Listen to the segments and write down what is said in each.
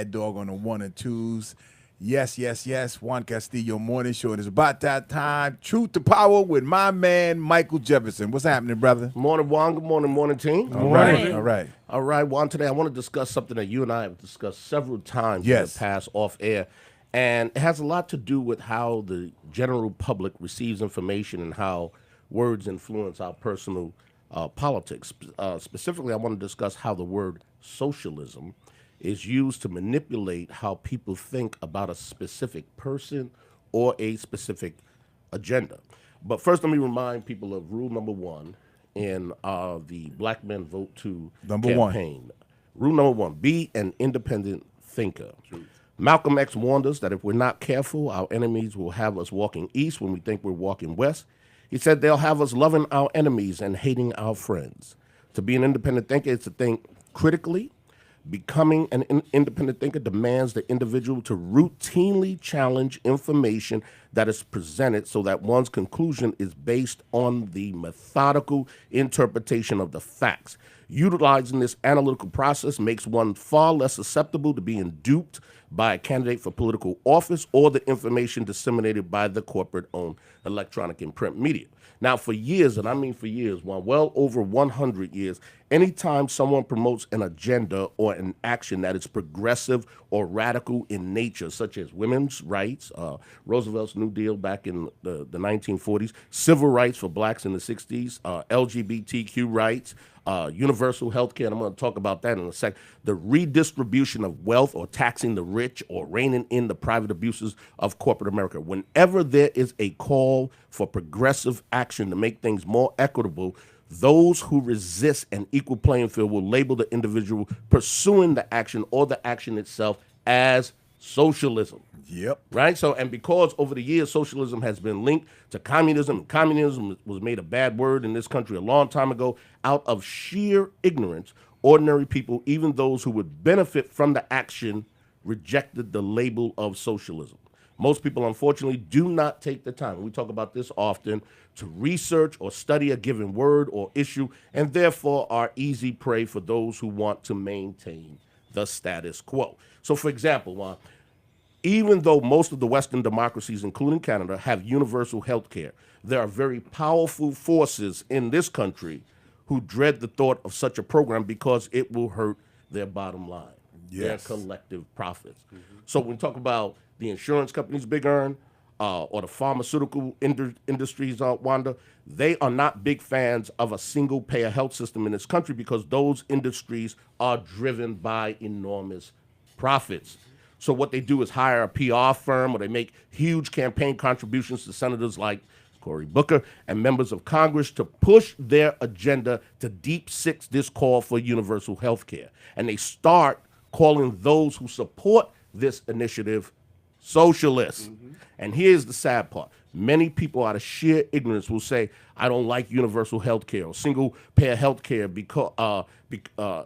Dog on the one and twos. Yes, yes, yes. Juan Castillo Morning Show. And it's about that time. Truth to Power with my man, Michael Jefferson. What's happening, brother? Morning, Juan. Good morning, morning, team. All right, all right. All right, Juan. Today I want to discuss something that you and I have discussed several times in the Yes. past off air. And it has a lot to do with how the general public receives information and how words influence our personal politics. Specifically, I want to discuss how the word socialism is used to manipulate how people think about a specific person or a specific agenda. But first, let me remind people of rule number one in the Black Men Vote To Number one. campaign. Rule number one: be an independent thinker. Malcolm X warned us that if we're not careful, our enemies will have us walking east when we think we're walking west. He said they'll have us loving our enemies and hating our friends. To be an independent thinker is to think critically. Becoming an independent thinker demands the individual to routinely challenge information that is presented so that one's conclusion is based on the methodical interpretation of the facts. Utilizing this analytical process makes one far less susceptible to being duped by a candidate for political office or the information disseminated by the corporate-owned electronic and print media. Now, for years, and I mean for years, well over 100 years, anytime someone promotes an agenda or an action that is progressive or radical in nature, such as women's rights, Roosevelt's New Deal back in the 1940s, civil rights for blacks in the 60s, LGBTQ rights, universal health care, and I'm going to talk about that in a sec, the redistribution of wealth or taxing the rich or reining in the private abuses of corporate America. Whenever there is a call for progressive action to make things more equitable, those who resist an equal playing field will label the individual pursuing the action or the action itself as socialism. Yep. Right? So, and because over the years socialism has been linked to communism, and communism was made a bad word in this country a long time ago, out of sheer ignorance, ordinary people, even those who would benefit from the action, rejected the label of socialism. Most people, unfortunately, do not take the time, we talk about this often, to research or study a given word or issue, and therefore are easy prey for those who want to maintain the status quo. So, for example, even though most of the Western democracies, including Canada, have universal health care, there are very powerful forces in this country who dread the thought of such a program because it will hurt their bottom line, their Yes. collective profits. So when we talk about the insurance companies, Big Earn, or the pharmaceutical industries, Wanda, they are not big fans of a single-payer health system in this country because those industries are driven by enormous profits. So what they do is hire a PR firm, or they make huge campaign contributions to senators like Cory Booker and members of Congress to push their agenda to deep six this call for universal health care. And they start calling those who support this initiative socialists. And here's the sad part. Many people out of sheer ignorance will say, I don't like universal health care or single payer health care because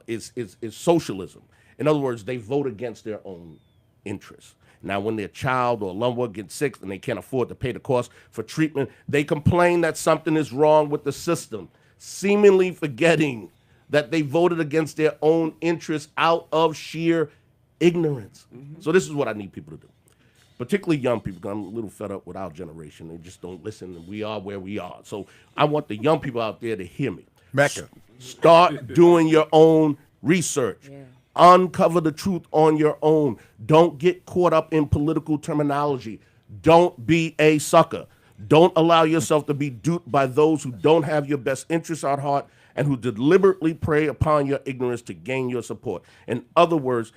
is socialism. In other words, they vote against their own interests. Now, when their child or loved one gets sick and they can't afford to pay the cost for treatment, they complain that something is wrong with the system, seemingly forgetting that they voted against their own interests out of sheer ignorance. So this is what I need people to do, particularly young people, because I'm a little fed up with our generation. They just don't listen, and we are where we are. So I want the young people out there to hear me. Mecca. Start doing your own research. Yeah. Uncover the truth on your own. Don't get caught up in political terminology. Don't be a sucker. Don't allow yourself to be duped by those who don't have your best interests at heart and who deliberately prey upon your ignorance to gain your support. In other words,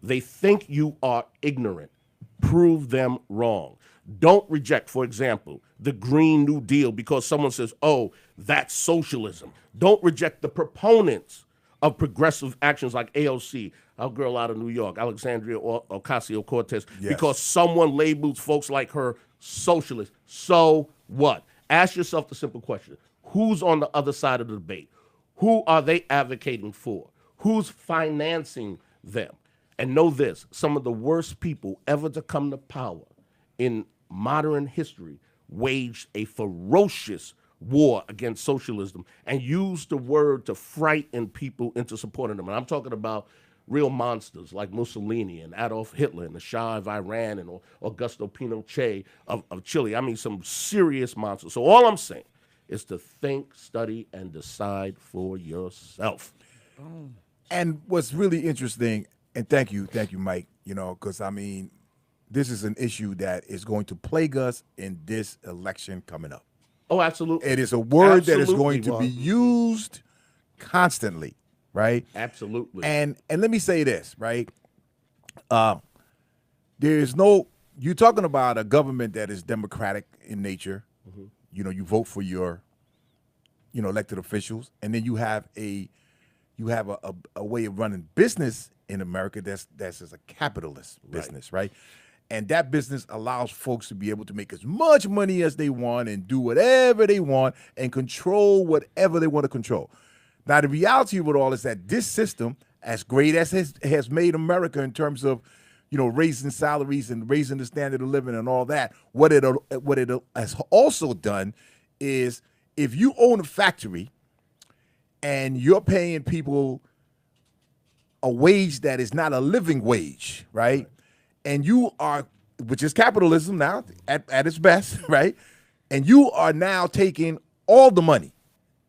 they think you are ignorant. Prove them wrong. Don't reject, for example, the Green New Deal because someone says, oh, that's socialism. Don't reject the proponents of progressive actions like AOC, our girl out of New York, Alexandria Ocasio-Cortez, Yes. because someone labels folks like her socialist. So what? Ask yourself the simple question. Who's on the other side of the debate? Who are they advocating for? Who's financing them? And know this, some of the worst people ever to come to power in modern history waged a ferocious war against socialism and used the word to frighten people into supporting them. And I'm talking about real monsters like Mussolini and Adolf Hitler and the Shah of Iran and Augusto Pinochet of Chile. I mean, some serious monsters. So all I'm saying is to think, study, and decide for yourself. And what's really interesting, and thank you, Mike, because I mean, this is an issue that is going to plague us in this election coming up. Oh, absolutely. It is a word that is Absolutely, going to Juan. be used constantly, right? Absolutely. And let me say this, right? There is no, you're talking about a government that is democratic in nature. Mm-hmm. You vote for your, elected officials, and then you have a way of running business in America that's as a capitalist business, right? And that business allows folks to be able to make as much money as they want and do whatever they want and control whatever they want to control. Now, the reality of it all is that this system, as great as has made America in terms of, raising salaries and raising the standard of living and all that, what it has also done is if you own a factory and you're paying people a wage that is not a living wage, right? And you are, which is capitalism now at its best, right? And you are now taking all the money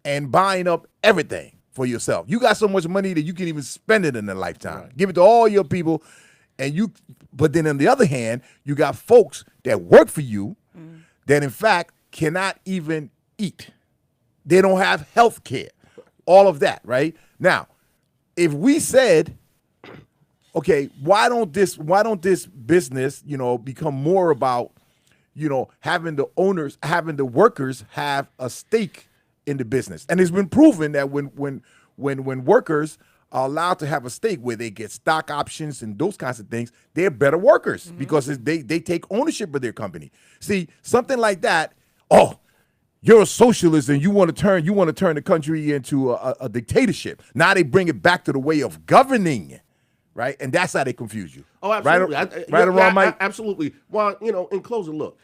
and buying up everything for yourself. You got so much money that you can even spend it in a lifetime. Right. Give it to all your people, but then on the other hand, you got folks that work for you that in fact cannot even eat. They don't have health care. All of that, right? Now, if we said, okay, why don't this business, become more about, having the owners, having the workers have a stake in the business? And it's been proven that when workers are allowed to have a stake where they get stock options and those kinds of things, they're better workers because they take ownership of their company. See, something like that, you're a socialist and you want to turn the country into a dictatorship. Now they bring it back to the way of governing. Right, and that's how they confuse you. Oh, absolutely. Right or wrong, Mike? Absolutely. Well, in closing, look,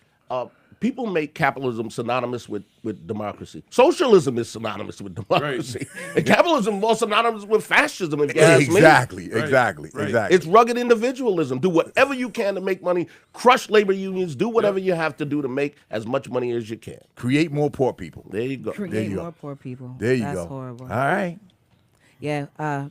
people make capitalism synonymous with democracy. Socialism is synonymous with democracy. Right. And capitalism is more synonymous with fascism. If you ask me. Exactly. It's rugged individualism. Do whatever you can to make money. Crush labor unions. Do whatever you have to do to make as much money as you can. Create more poor people. There you go. Create more poor people. There you That's go. horrible. All right. Yeah, I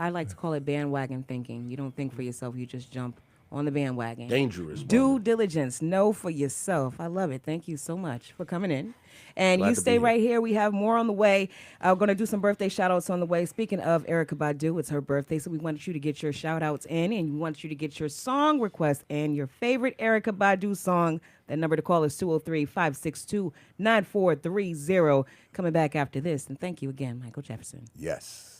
like to call it bandwagon thinking. You don't think for yourself, you just jump on the bandwagon. Dangerous. Due diligence. Know for yourself. I love it. Thank you so much for coming in. And Glad you to stay be right here. We have more on the way. We're going to do some birthday shout-outs on the way. Speaking of Erykah Badu, it's her birthday, so we want you to get your shout-outs in, and we want you to get your song request and your favorite Erykah Badu song. That number to call is 203-562-9430. Coming back after this. And thank you again, Michael Jefferson. Yes.